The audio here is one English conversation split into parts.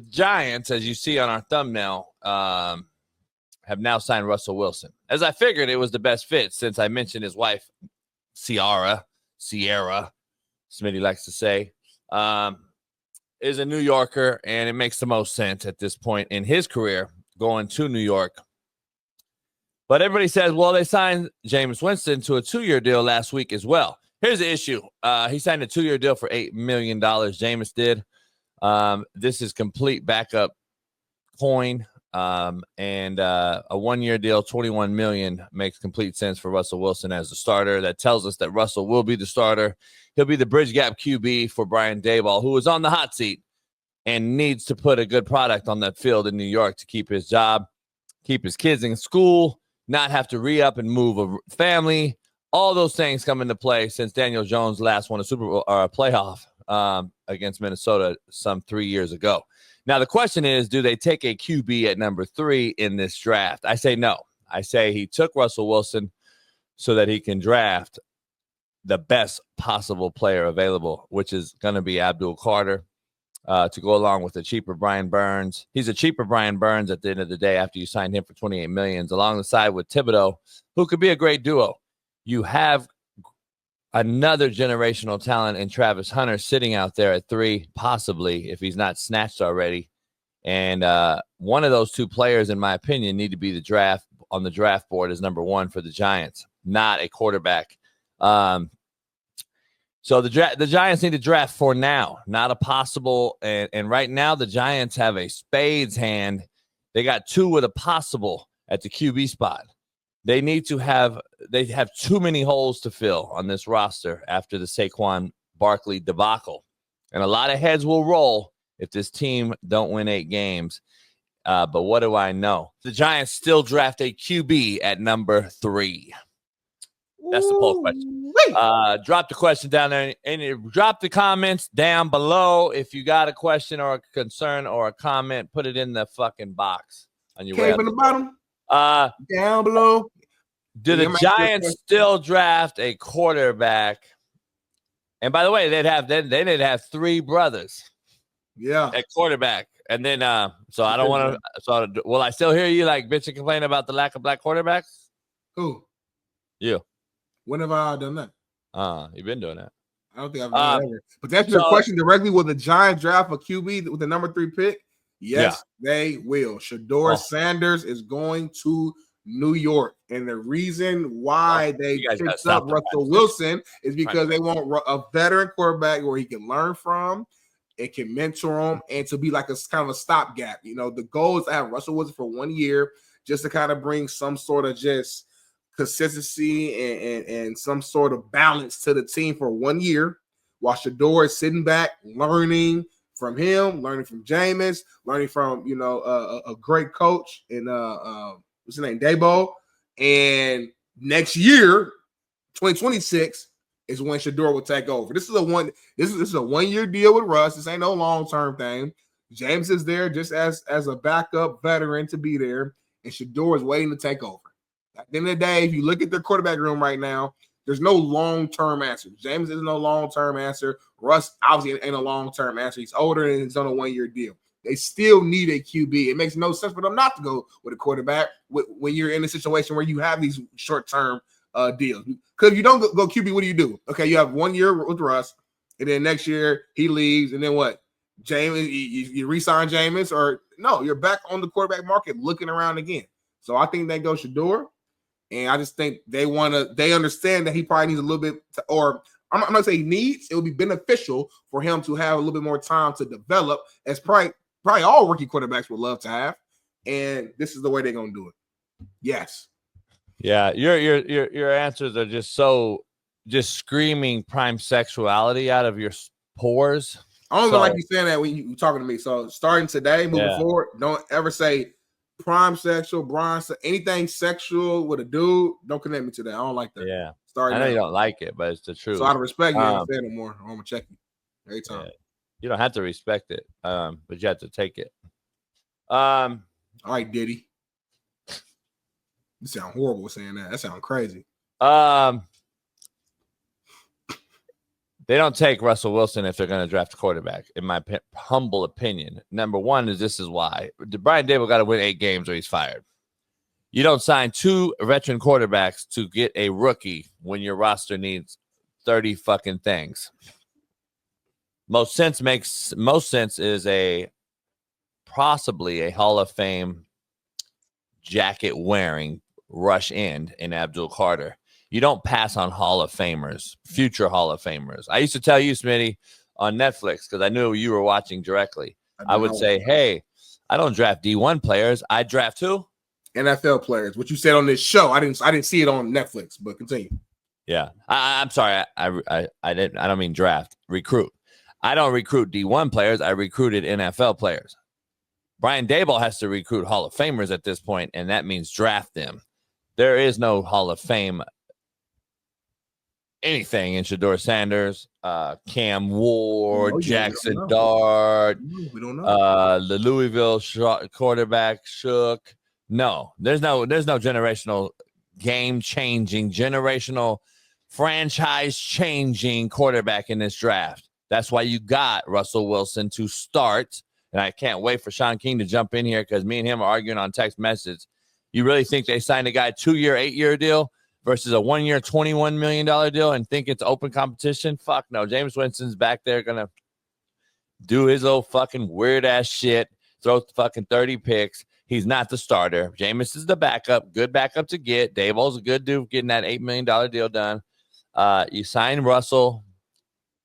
Giants, as you see on our thumbnail, have now signed Russell Wilson. As I figured, it was the best fit since I mentioned his wife, Sierra, Smitty likes to say, is a New Yorker, and it makes the most sense at this point in his career going to New York. But everybody says, well, they signed Jameis Winston to a 2-year deal last week as well. Here's the issue. He signed a 2-year deal for $8 million. Jameis did. This is complete backup coin. And a 1-year deal, $21 million, makes complete sense for Russell Wilson as the starter. That tells us that Russell will be the starter. He'll be the bridge gap QB for Brian Daboll, who is on the hot seat and needs to put a good product on that field in New York to keep his job, keep his kids in school, not have to re-up and move a family. All those things come into play since Daniel Jones last won a Super Bowl or a playoff against Minnesota some 3 years ago. Now, the question is, do they take a QB at number 3 in this draft? I say no. I say he took Russell Wilson so that he can draft the best possible player available, which is going to be Abdul Carter, to go along with the cheaper Brian Burns. He's a cheaper Brian Burns at the end of the day after you signed him for $28 million, along the side with Thibodeau, who could be a great duo. You have another generational talent in Travis Hunter sitting out there at 3, possibly, if he's not snatched already. And one of those 2 players, in my opinion, need to be on the draft board as number 1 for the Giants, not a quarterback. So the Giants need to draft for now, not a possible. And right now, the Giants have a spades hand. They got 2 with a possible at the QB spot. They have too many holes to fill on this roster after the Saquon Barkley debacle. And a lot of heads will roll if this team don't win 8 games. But what do I know? The Giants still draft a QB at number 3. That's the poll question. Drop the question down there and drop the comments down below. If you got a question or a concern or a comment, put it in the fucking box on your way. In the bottom. Down below. Do the Giants still draft a quarterback? And by the way, they'd have 3 brothers. Yeah. At quarterback. And then so I don't want to. So will I still hear you like bitch and complain about the lack of black quarterbacks? Who? You. When have I done that? You've been doing that. I don't think I've done that ever. But that's your question directly. Will the Giants draft a QB with the number 3 pick? Yes, they will. Shedeur Sanders is going to New York. And the reason why they picked up Russell Wilson is because they want a veteran quarterback where he can learn from, it can mentor him, and to be like a kind of a stopgap. You know, the goal is to have Russell Wilson for 1 year just to kind of bring some sort of just consistency and some sort of balance to the team for 1 year, while Shedeur is sitting back, learning from him, learning from Jameis, learning from, you know, a great coach in what's his name, Daboll. And next year, 2026, is when Shedeur will take over. This is a 1-year deal with Russ. This ain't no long-term thing. James is there just as a backup veteran to be there, and Shedeur is waiting to take over. At the end of the day, if you look at their quarterback room right now, there's no long-term answer. James is no long-term answer. Russ obviously ain't a long-term answer. He's older and he's on a 1-year deal. They still need a QB. It makes no sense for them not to go with a quarterback when you're in a situation where you have these short-term deals. Because if you don't go QB, what do? Okay, you have 1 year with Russ, and then next year he leaves, and then what? Jameis, you re-sign Jameis, or no, you're back on the quarterback market looking around again. So I think they go Shedeur. And I just think they understand that he probably needs a little bit, I'm not saying he needs, it would be beneficial for him to have a little bit more time to develop, as probably all rookie quarterbacks would love to have. And this is the way they're going to do it. Yes. Yeah. Your answers are just screaming prime sexuality out of your pores. I don't like you saying that when you're talking to me. So starting today, moving forward, don't ever say prime sexual, bronze, anything sexual with a dude. Don't connect me to that. I don't like that. Yeah. I know you don't like it, but it's the truth. So out of respect, you don't say it no more. I'm gonna check you every time. Yeah. You don't have to respect it, but you have to take it. All right, Diddy. You sound horrible saying that. That sounds crazy. They don't take Russell Wilson if they're going to draft a quarterback, in my humble opinion. Number one is this is why. Brian Daboll got to win 8 games or he's fired. You don't sign 2 veteran quarterbacks to get a rookie when your roster needs 30 fucking things. Most sense is possibly a Hall of Fame jacket wearing rush end in Abdul Carter. You don't pass on Hall of Famers, future Hall of Famers. I used to tell you, Smitty, on Netflix, because I knew you were watching directly. I would say, hey, I don't draft D1 players. I draft who? NFL players. What you said on this show, I didn't see it on Netflix, but continue. Yeah, I'm sorry. I don't mean draft. Recruit. I don't recruit D1 players. I recruited NFL players. Brian Daboll has to recruit Hall of Famers at this point, and that means draft them. There is no Hall of Fame anything in Shedeur Sanders, Cam Ward, Jackson Dart, we don't know. the Louisville quarterback Shook. No, there's no generational game-changing, generational franchise-changing quarterback in this draft. That's why you got Russell Wilson to start. And I can't wait for Shaun King to jump in here because me and him are arguing on text message. You really think they signed a guy 2-year, 8-year deal versus a 1-year, $21 million deal and think it's open competition? Fuck no. James Winston's back there going to do his old fucking weird-ass shit, throw fucking 30 picks. He's not the starter. Jameis is the backup, good backup to get. Daboll's a good dude getting that $8 million deal done. You signed Russell.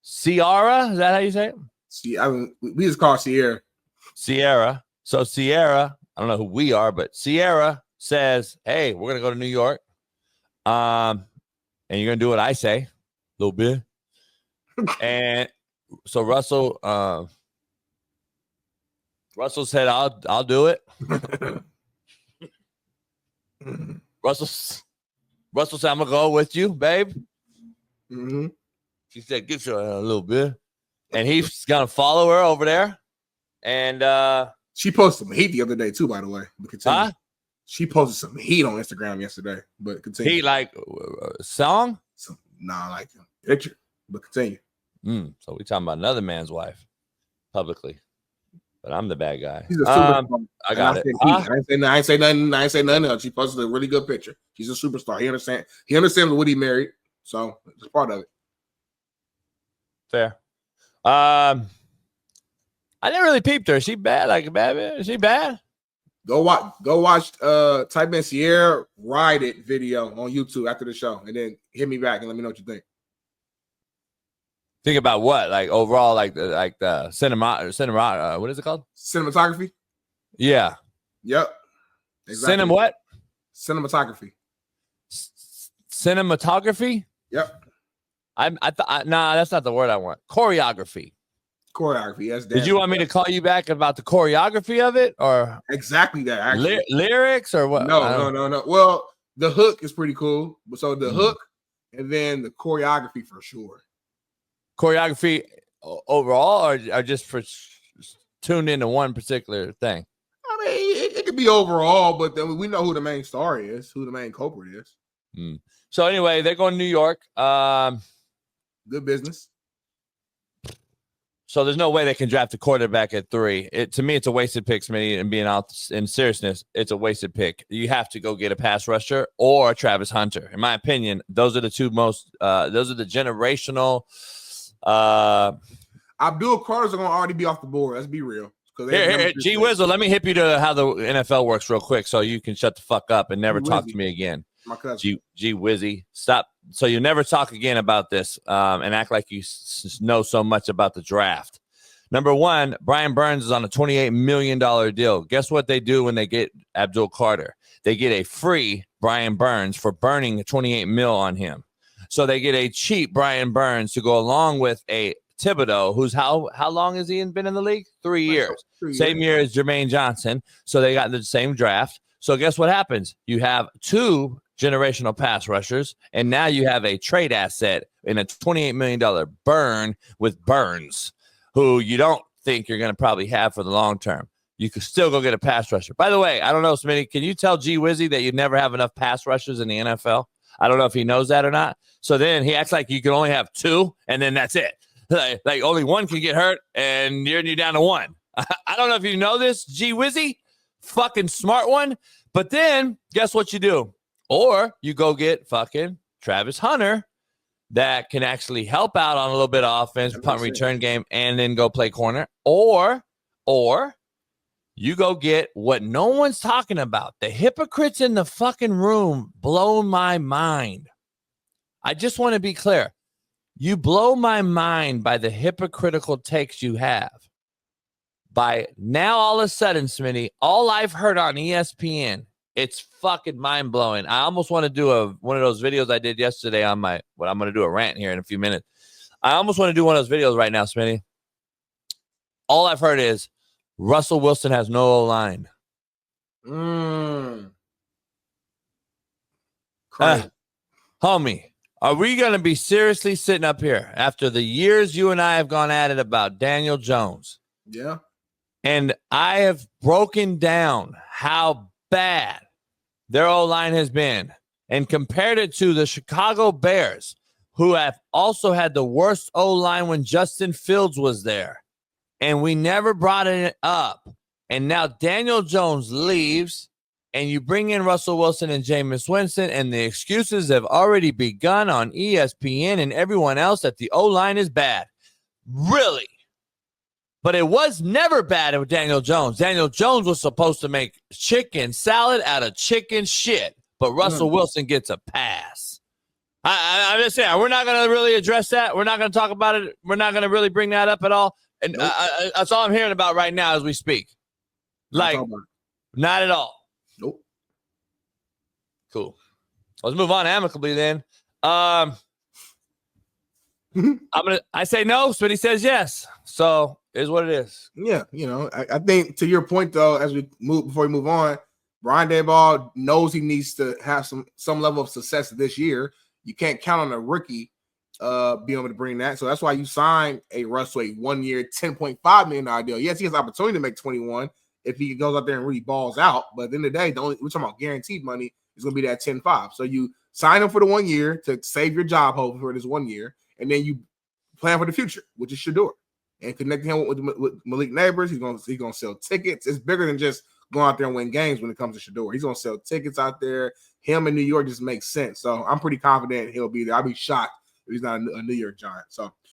Ciara, is that how you say it? See, we just call Sierra. Sierra. So Sierra, I don't know who we are, but Sierra says, hey, we're going to go to New York. And you're going to do what I say a little bit. And so Russell said, I'll do it. Russell said, I'm going to go with you, babe. Mm-hmm. She said, give you a little bit. And he's going to follow her over there. And she posted some heat the other day, too, by the way. But continue. Huh? She posted some heat on Instagram yesterday. But continue. Heat like song? Like a picture. But continue. So we talking about another man's wife publicly. But I'm the bad guy. She's a superstar. I got it. I ain't say nothing else. She posted a really good picture. She's a superstar. He understands what he married. So it's part of it. Fair. I didn't really peep her. Is she bad? Like a bad bitch? Is she bad? Go watch type in Sierra Ride It video on YouTube after the show and then hit me back and let me know what you think. Think about what? Like overall, like the cinema what is it called? Cinematography? Yeah. Yep. Exactly. What? Cinematography. Cinematography? Yep. Nah, that's not the word I want. Choreography. Yes. Did you want me to call you back about the choreography of it, or exactly that? Actually. Lyrics or what? No. Well, the hook is pretty cool. So the hook and then the choreography for sure. Choreography overall, or just for tuned into one particular thing? I mean, it could be overall, but then we know who the main star is, who the main culprit is. So anyway, they're going to New York. Good business. So there's no way they can draft a quarterback at 3. To me, it's a wasted pick, Smitty, and being out in seriousness, it's a wasted pick. You have to go get a pass rusher or Travis Hunter. In my opinion, those are the two most, those are the generational. Abdul Carter's going to already be off the board. Let's be real. Here, G Wizzle, let me hip you to how the NFL works real quick so you can shut the fuck up and never talk to me again. My cousin. G Wizzy, stop. So you never talk again about this and act like you know so much about the draft. Number one, Brian Burns is on a $28 million deal. Guess what they do when they get Abdul Carter? They get a free Brian Burns for burning $28 million on him. So they get a cheap Brian Burns to go along with a Thibodeau, who's how long has he been in the league? 3 years. Same year as Jermaine Johnson. So they got the same draft. So guess what happens? You have 2 generational pass rushers, and now you have a trade asset in a $28 million burn with Burns, who you don't think you're going to probably have for the long term. You could still go get a pass rusher. By the way, I don't know, Smitty, can you tell G Wizzy that you never have enough pass rushers in the NFL? I don't know if he knows that or not. So then he acts like you can only have 2, and then that's it. Like only 1 can get hurt, and you're down to 1. I don't know if you know this, G Wizzy, fucking smart one. But then guess what you do? Or you go get fucking Travis Hunter that can actually help out on a little bit of offense, punt return game, and then go play corner. Or you go get what no one's talking about. The hypocrites in the fucking room blow my mind. I just want to be clear. You blow my mind by the hypocritical takes you have. By now, all of a sudden, Smitty, all I've heard on ESPN, it's fucking mind-blowing. I almost want to do one of those videos I did yesterday on I'm going to do a rant here in a few minutes. I almost want to do one of those videos right now, Smitty. All I've heard is Russell Wilson has no O-line. Homie, are we going to be seriously sitting up here after the years you and I have gone at it about Daniel Jones? Yeah. And I have broken down how bad their O-line has been and compared it to the Chicago Bears, who have also had the worst O-line when Justin Fields was there. And we never brought it up. And now Daniel Jones leaves, and you bring in Russell Wilson and Jameis Winston, and the excuses have already begun on ESPN and everyone else that the O-line is bad. Really? But it was never bad with Daniel Jones. Daniel Jones was supposed to make chicken salad out of chicken shit, but Russell Wilson gets a pass. I'm just saying, we're not going to really address that. We're not going to talk about it. We're not going to really bring that up at all. And that's all I'm hearing about right now as we speak. Like, not at all. Nope. Cool. Let's move on amicably then. I say no, Smitty says yes. So is what it is. Yeah, I think to your point though, before we move on, Brian Daboll knows he needs to have some level of success this year. You can't count on a rookie being able to bring that. So that's why you sign a Russ to a 1-year, $10.5 million deal. Yes, he has the opportunity to make 21 if he goes out there and really balls out. But at the end of the day, we're talking about guaranteed money is going to be that 10.5. So you sign him for the 1 year to save your job, hopefully for this 1 year, and then you plan for the future, which is Shedeur. And connecting him with Malik Neighbors, he's gonna sell tickets. It's bigger than just going out there and win games when it comes to Shedeur. He's gonna sell tickets out there. Him in New York just makes sense. So I'm pretty confident he'll be there. I'll be shocked if he's not a New York Giant. So